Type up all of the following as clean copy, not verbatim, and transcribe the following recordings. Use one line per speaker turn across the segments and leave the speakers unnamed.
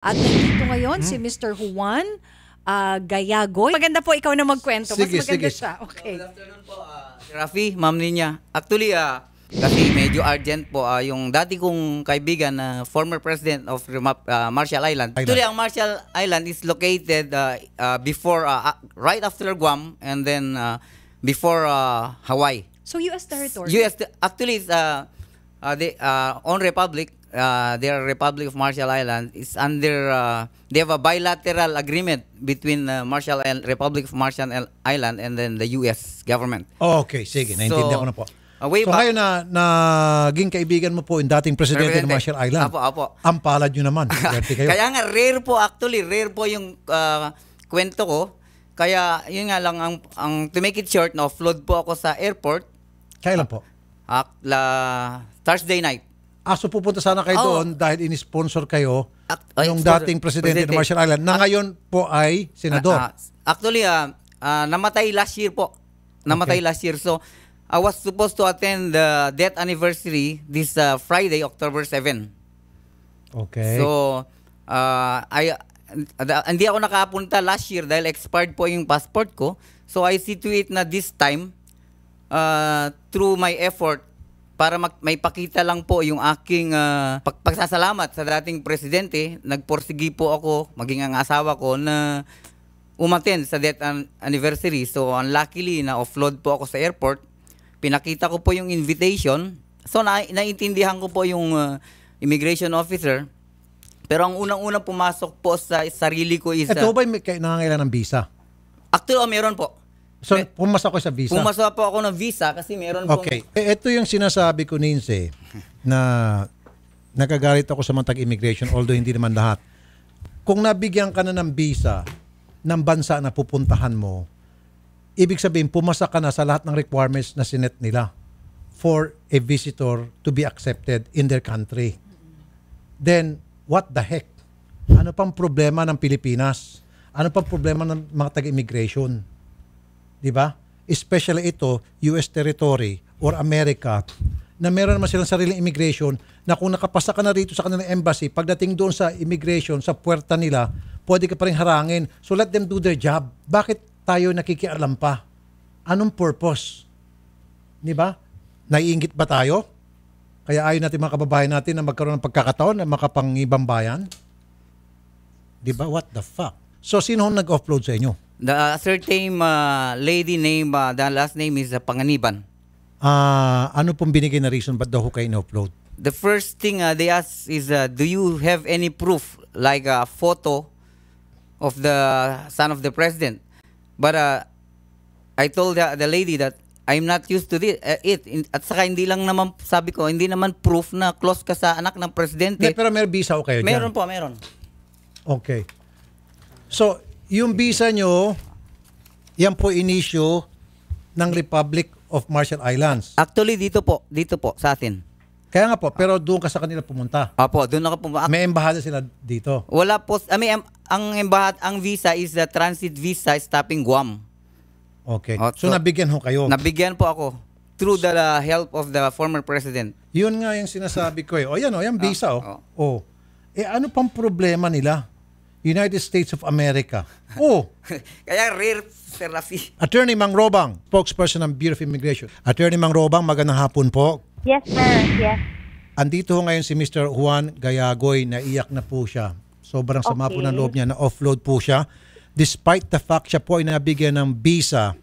At nandito ngayon si Mr. Juan Gayagoy. Maganda po ikaw na magkwento. Mas maganda siya. Okay.
Good afternoon po, Rafi, Ma'am Ninya. Actually, kasi medyo urgent po yung dati kong kaibigan na former president of Marshall Island. Actually, ang Marshall Island is located before, right after Guam and then before Hawaii.
So, U.S. territory?
Actually, it's the own republic. Their Republic of Marshall Island is under, they have a bilateral agreement between Republic of Marshall Island and then the U.S. government.
Oh, okay, sige, naintindihan ko na po.
So
ngayon na naging kaibigan mo po yung dating presidente ng Marshall Island.
Apo.
Ang palad nyo naman. Kayo.
Kaya nga, rare po yung kwento ko. Kaya yun nga lang, to make it short, na-offload po ako sa airport.
Kailan po?
Thursday night.
So pupunta sana kayo doon dahil in-sponsor kayo ng dating presidente ng Marshall Island na ngayon po ay senador.
Actually, namatay last year po. Last year. So, I was supposed to attend the death anniversary this Friday, October 7.
Okay.
So, hindi ako nakapunta last year dahil expired po yung passport ko. So, I see to it na this time, through my effort, para may pakita lang po yung aking pagsasalamat sa dating presidente, nagporsigi po ako, maging ang asawa ko, na umattend sa death anniversary. So, unluckily, na-offload po ako sa airport. Pinakita ko po yung invitation. So, naintindihan ko po yung immigration officer. Pero ang unang-unang pumasok po sa sarili ko is...
Ito ba nangangailangan ng visa?
Actually, meron po.
So, pumasok ko sa visa?
Pumasok po ako ng visa kasi meron po.
Okay. Ito yung sinasabi ko, Ninse, na nagagalit ako sa mga tag-immigration, although hindi naman lahat. Kung nabigyan ka na ng visa ng bansa na pupuntahan mo, ibig sabihin, pumasa ka na sa lahat ng requirements na sinet nila for a visitor to be accepted in their country. Then, what the heck? Ano pang problema ng Pilipinas? Ano pang problema ng mga tag-immigration? Diba? Especially ito, US territory or America, na meron naman silang sariling immigration na kung nakapasa ka na rito sa kanilang embassy, pagdating doon sa immigration, sa puerta nila, pwede ka pa rin harangin. So let them do their job. Bakit tayo nakikialam pa? Anong purpose? Diba? Naiingit ba tayo? Kaya ayaw natin mga kababayan natin na magkaroon ng pagkakataon na makapangibang bayan? Diba? What the fuck? So sino nag-offload sa inyo?
The certain lady name, the last name is Panganiban.
Ano pong binigay na reason ba't daw kayo in-upload?
The first thing they ask is, do you have any proof, like a photo of the son of the president? But I told the lady that I'm not used to it. At saka hindi lang naman, sabi ko, hindi naman proof na close ka sa anak ng presidente.
Pero may visa o kayo dyan?
Meron po, meron.
Okay. So, yung visa nyo, yan po inisyo ng Republic of Marshall Islands.
Actually, dito po, sa atin.
Kaya nga po, pero doon ka sa kanila pumunta.
Opo, doon ako pumunta.
May embahada sila dito.
Wala po, ang visa is the transit visa stopping Guam.
Okay. So, nabigyan ho kayo?
Nabigyan po ako through the help of the former president.
Yun nga yung sinasabi ko eh. Yan visa ano pang problema nila? United States of America.
Kaya rare, Sir Rafi.
Attorney Mang Robang, spokesperson ng Bureau of Immigration. Attorney Mang Robang, magandang hapon po.
Yes, sir. Yes.
Andito ngayon si Mr. Juan Gayagoy, naiyak na po siya. Sobrang sama po ng loob niya, na-offload po siya. Despite the fact siya po ay nabigyan ng visa,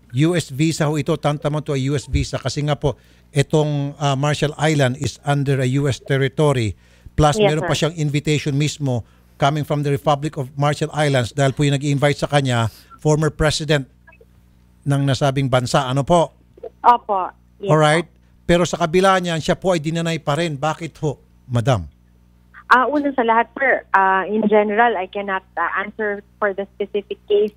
US visa ho ito, tantamount to a US visa kasi nga po, itong Marshall Island is under a US territory. Plus, meron pa siyang invitation mismo coming from the Republic of Marshall Islands dahil po yung nag-invite sa kanya, former president ng nasabing bansa. Ano po?
Opo. Yes,
alright. Pero sa kabila niyan, siya po ay dinanay pa rin. Bakit ho, madam?
Una sa lahat, sir, in general, I cannot answer for the specific case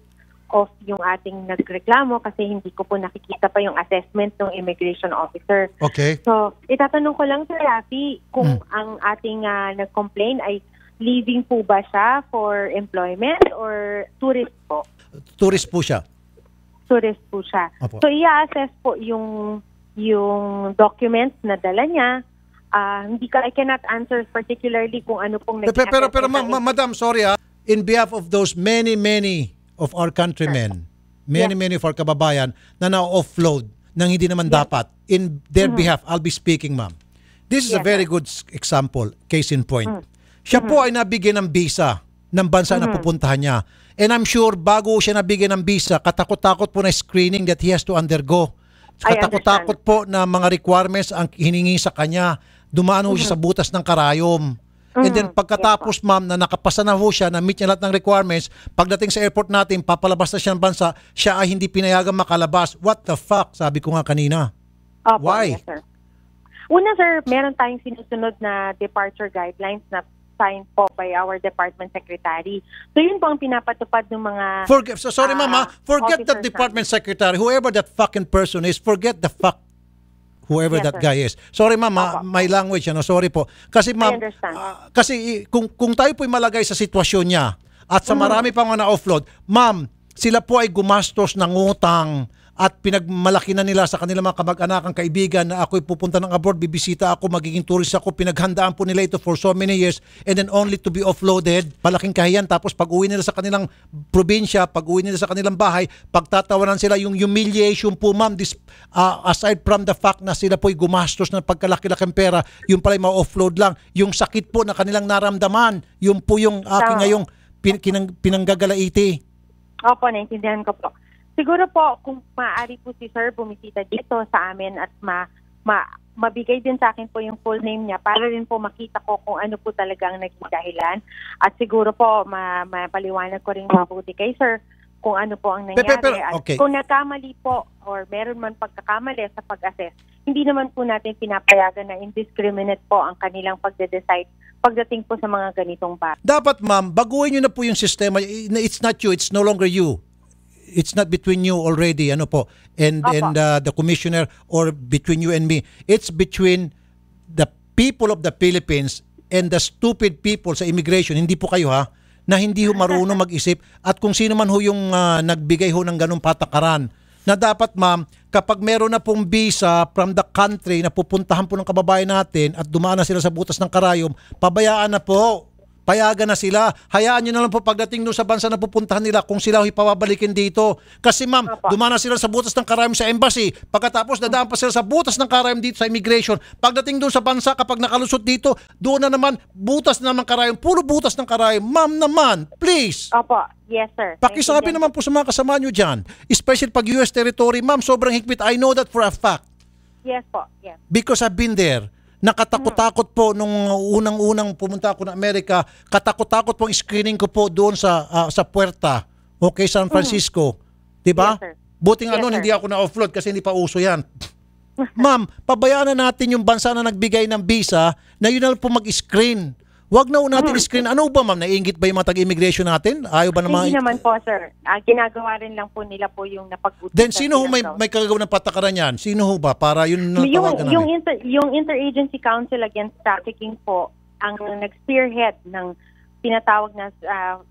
of yung ating nagreklamo kasi hindi ko po nakikita pa yung assessment ng immigration officer.
Okay.
So, itatanong ko lang, Sir Rafi, kung ang ating nag-complain ay leaving po ba siya for employment or tourist po?
Tourist po siya.
Tourist po siya.
Opo.
So, i-assess po yung documents na dala niya I cannot answer particularly kung ano pong naging
Pero
assessment ng
madam, sorry in behalf of those many of our countrymen, many of our kababayan na na-offload nang hindi naman dapat, in their behalf, I'll be speaking, ma'am. This is a very good example, case in point. Siya po ay nabigyan ng visa ng bansa na pupuntahan niya. And I'm sure bago siya nabigyan ng visa, katakot-takot po na screening that he has to undergo. Katakot-takot po na mga requirements ang hiningi sa kanya. Dumaan ho siya sa butas ng karayom. And then pagkatapos, ma'am, na nakapasa na ho siya, na meet niya lahat ng requirements, pagdating sa airport natin, papalabas na siya ng bansa, siya ay hindi pinayagang makalabas. What the fuck? Sabi ko nga kanina.
Opo,
Why?
Yes, sir. Una, sir, meron tayong sinusunod na departure guidelines na signed po by our department secretary. So yun po ang pinapatupad ng mga
Sorry, mama. Forget that
officers
department secretary, whoever that fucking person is, forget the fuck whoever
Yes,
that
sir.
guy is. Sorry, mama, my language, sorry po. Kasi, ma'am,
understand.
kasi kung tayo po'y malagay sa sitwasyon niya at sa marami pa mga na-offload, ma'am, sila po ay gumastos ng utang at pinagmalaki na nila sa kanilang mga kamag-anakang kaibigan na ako'y pupunta ng abroad, bibisita ako, magiging tourist ako, pinaghandaan po nila ito for so many years and then only to be offloaded, malaking kahiyan, tapos pag uwi nila sa kanilang probinsya, pag uwi nila sa kanilang bahay, pagtatawanan sila yung humiliation po, ma'am, aside from the fact na sila po'y gumastos ng pagkalaki-laking pera, yung pala'y ma-offload lang, yung sakit po na kanilang naramdaman, yung po yung aking ngayong pinanggagalaiti.
Opo, naintindihan ko po. Siguro po, kung maaari po si Sir bumisita dito sa amin at mabigay din sa akin po yung full name niya para rin po makita ko kung ano po talaga ang naging dahilan. At siguro po, mapaliwanag ko rin mabuti kay Sir kung ano po ang nangyari.
okay.
At kung nagkamali po or meron man pagkakamali sa pag-assess, hindi naman po natin pinapayagan na indiscriminate po ang kanilang pagde-decide pagdating po sa mga ganitong bagay.
Dapat, ma'am, baguhin nyo na po yung sistema. It's not you, it's no longer you. It's not between you already, and the commissioner or between you and me. It's between the people of the Philippines and the stupid people sa immigration. Hindi po kayo na hindi ho marunong mag-isip at kung sino man ho yung nagbigay ho ng ganung patakaran. Na dapat, ma'am, kapag meron na pong visa from the country na pupuntahan po ng kababayan natin at dumaan na sila sa butas ng karayom, pabayaan na po. Payagan na sila. Hayaan nyo na lang po pagdating doon sa bansa na pupuntahan nila kung sila ipababalikin dito. Kasi ma'am, dumaan na sila sa butas ng karayom sa embassy. Pagkatapos dadaan pa sila sa butas ng karayom dito sa immigration. Pagdating doon sa bansa, kapag nakalusot dito, doon na naman butas na naman karayom. Puro butas ng karayom. Ma'am naman, please.
Opo, yes sir.
Pakisabi naman po sa mga kasama nyo dyan. Especially pag US territory, ma'am, sobrang higpit. I know that for a fact.
Yes po, yes.
Because I've been there. Nakatakot-takot po nung unang-unang pumunta ako ng Amerika, katakot-takot po ang screening ko po doon sa Puerta, San Francisco. 'Di ba?
Yes, sir.
Buting
Yes, sir.
hindi ako na-offload kasi hindi pa uso 'yan. Ma'am, pabayaan na natin yung bansa na nagbigay ng visa na yun na lang po mag-screen. Wag na natin screen. Ano ba, ma'am? Naiingit ba yung mga taga-immigration natin? Ayaw ba naman?
Hindi naman po, sir. Ginagawa rin lang po nila po yung napag-utusan.
Then sino ho may kagagawa ng patakaran yan? Sino ho ba? Para yun natawagan namin.
Yung Interagency Council Against Trafficking po, ang nag-spearhead ng tinatawag na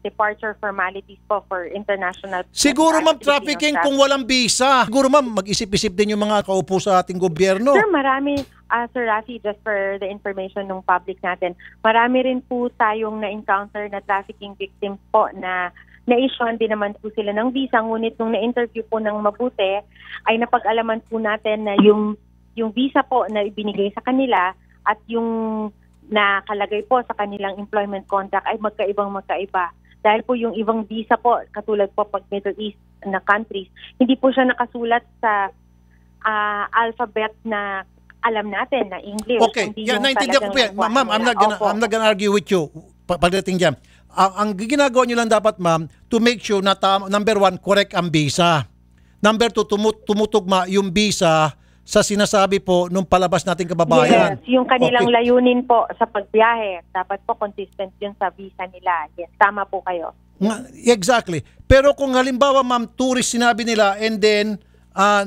departure formalities po for international.
Siguro, ma'am, trafficking kung walang visa. Siguro, ma'am, mag-isip-isip din yung mga kaupo sa ating gobyerno.
Sir, marami, Sir Rafi, just for the information ng public natin, marami rin po tayong na-encounter na trafficking victims po na na-issuean din naman po sila ng visa. Ngunit nung na-interview po ng mabuti, ay napag-alaman po natin na yung visa po na ibinigay sa kanila at yung nakalagay po sa kanilang employment contract ay magkaiba. Dahil po yung ibang visa po, katulad po pag Middle East na countries, hindi po siya nakasulat sa alphabet na alam natin na English.
Okay, naintindihan ko po yan. Ma'am, I'm not gonna argue with you pagdating dyan. Ang ginagawa nyo lang dapat, ma'am, to make sure na number one, correct ang visa. Number two, tumutugma yung visa sa sinasabi po nung palabas nating kababayan.
Yes, yung kanilang layunin po sa pagbiyahe, dapat po consistent yun sa visa nila. Yes, tama po kayo.
Exactly. Pero kung halimbawa, ma'am, tourist sinabi nila and then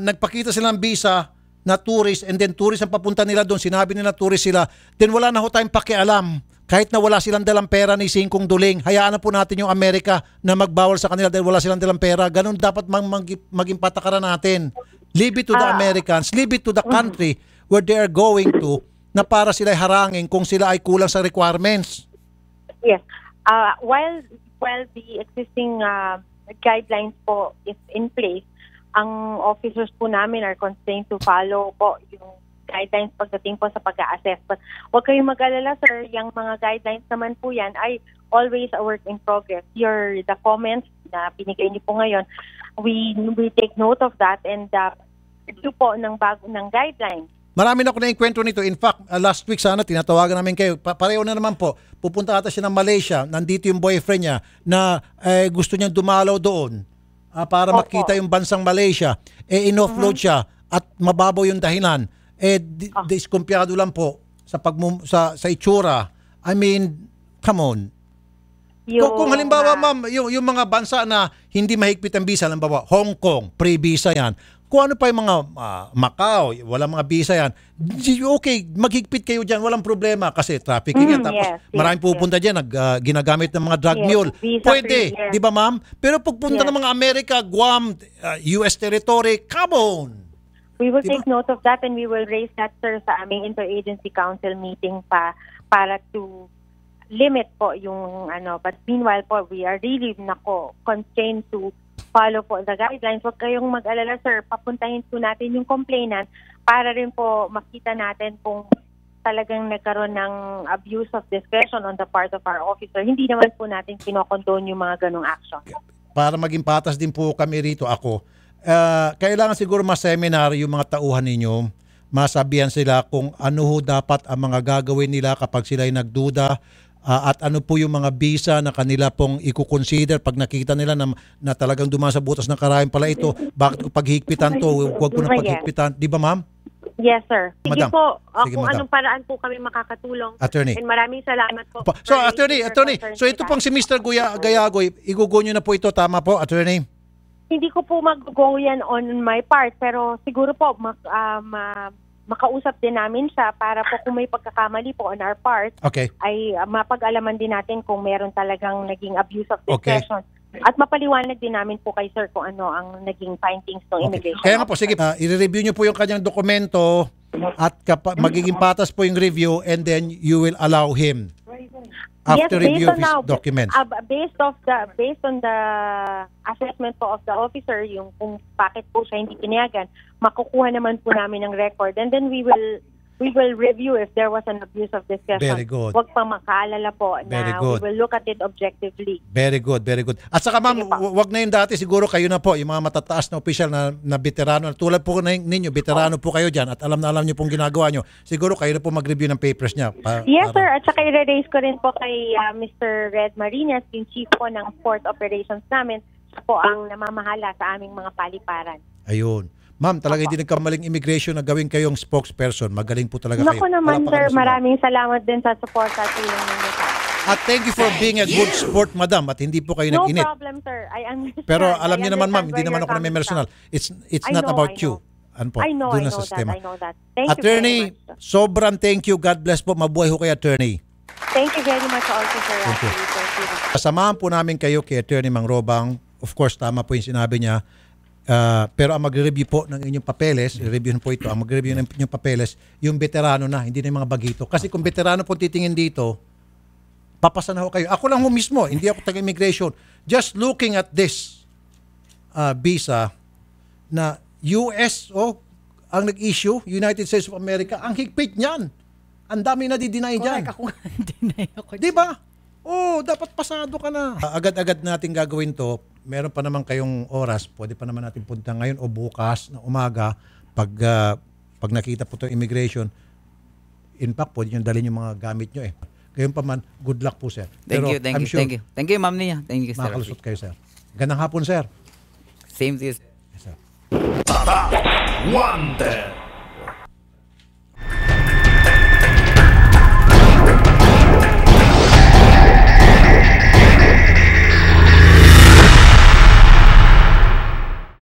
nagpakita silang visa na tourist and then tourist ang papunta nila doon, sinabi nila tourist sila, then wala na ho tayong pakialam. Kahit na wala silang dalang pera ni Singkong Duling, hayaan na po natin yung Amerika na magbawal sa kanila dahil wala silang dalang pera. Ganun dapat maging patakaran natin. Leave it to the Americans, leave it to the country where they are going to na para sila harangin kung sila ay kulang sa requirements.
Yes. While the existing guidelines po is in place, ang officers po namin are constrained to follow po yung guidelines pagdating po sa pag-a-assess. But huwag kayong mag-alala, sir. Yung mga guidelines naman po yan ay always a work in progress. The comments na binigay niyo po ngayon, we take note of that and ito po ng guidelines.
Marami na ako na kwento nito. In fact, last week sana tinatawagan namin kayo. Pareho na naman po. Pupunta ata siya ng Malaysia. Nandito yung boyfriend niya na gusto niyang dumalaw doon para makita yung bansang Malaysia. In-offload siya at mababaw yung dahilan. Diskumpiyado lang po sa itsura. I mean, come on. Kung halimbawa, ma'am, yung mga bansa na hindi mahigpit ang visa, halimbawa, Hong Kong, pre-visa yan. Kung ano pa yung mga Macau, walang mga visa yan, okay, maghigpit kayo dyan, walang problema kasi trafficking yan. Tapos maraming pupunta dyan, ginagamit ng mga drug mule. Pwede, di ba ma'am? Pero pagpunta ng mga Amerika, Guam, US territory, come on!
We will take note of that and we will raise that, sir, sa aming interagency council meeting para to limit po yung but meanwhile po we are really constrained to follow po the guidelines. Huwag kayong mag-alala, sir, papuntahin po natin yung complainant para rin po makita natin kung talagang nagkaroon ng abuse of discretion on the part of our officer. Hindi naman po natin kinokondone yung mga ganong action.
Para maging patas din po kami rito, kailangan siguro ma-seminar yung mga tauhan ninyo, masabihan sila kung ano dapat ang mga gagawin nila kapag sila ay nagduda, at ano po yung mga visa na kanila pong i-consider pag nakita nila na talagang dumaan sa butas ng karayom pala ito. Bakit ko paghigpitan to? Huwag po na paghigpitan. Di ba, ma'am?
Yes, sir. Sige
Madam.
po,
Sige,
kung
madam.
anong paraan po kami makakatulong.
Attorney.
And maraming salamat po.
So, attorney, so ito pong si Mr. Gayagoy, igugo nyo na po ito. Tama po, attorney?
Hindi ko po mag-go yan on my part, pero siguro po makausap din namin siya para po kung may pagkakamali po on our part, ay mapag-alaman din natin kung meron talagang naging abuse of discretion. At mapaliwanag din namin po kay sir kung ano ang naging findings ng immigration.
Kaya nga po, sige, i-review nyo po yung kanyang dokumento at magiging patas po yung review and then you will allow him after review of his documents.
Based on the assessment po of the officer, yung kung bakit po siya hindi pinayagan, makukuha naman po namin ng record and then we will review if there was an abuse of discretion.
Very good.
Huwag pang makaalala po
Very
na
good.
we will look at it objectively.
Very good, very good. At saka ma'am, wag na yung dati, siguro kayo na po, yung mga matataas na opisyal na veterano, tulad po ninyo, veterano po kayo dyan at alam na alam nyo pong ginagawa nyo, siguro kayo na po mag-review ng papers niya.
Yes, sir. At saka i-raise ko rin po kay Mr. Red Marinas, yung chief po ng port operations namin, siya po ang namamahala sa aming mga paliparan.
Ayun. Ma'am, talaga hindi nagkamaling immigration na gawin kayong spokesperson. Magaling po talaga kayo.
Naku naman, sir. Maraming salamat din sa support sa tulong ninyo.
At thank you for being a good sport, madam. At hindi po kayo nag-init.
No problem, sir. I understand.
Pero alam niyo naman, ma'am, hindi naman ako na may personal. It's not about you. Ano po?
I know that. Thank
Attorney,
you very much,
sobrang thank you. God bless po. Mabuhay ho kay attorney.
Thank you very much also, sir.
Thank you.
Thank you.
Kasamahan po namin kayo kay Attorney Mang Robang. Of course, tama po yung sinabi niya. Pero ang magre-review po ng inyong papeles, i-review po ito, ang magre-review ng inyong papeles, yung veterano na, hindi na yung mga bagito. Kasi kung veterano po titingin dito, papasa na ho kayo. Ako lang ho mismo, hindi ako taga-immigration. Just looking at this visa na US, ang nag-issue, United States of America, ang higpit niyan. Ang dami na di-deny dyan.
Correct, ako nga deny ako.
Di ba? Dapat pasado ka na. Agad-agad natin gagawin to. Meron pa naman kayong oras. Pwede pa naman natin punta ngayon o bukas na umaga pag nakita po itong immigration. In fact, pwede nyo dalhin yung mga gamit nyo Gayon pa man, good luck po, sir.
Thank you. Thank you, ma'am niya. Thank you, sir.
Makalusot kayo, sir. Gandang hapon, sir.
Same to you.
Yes, sir.
Tata Wanted.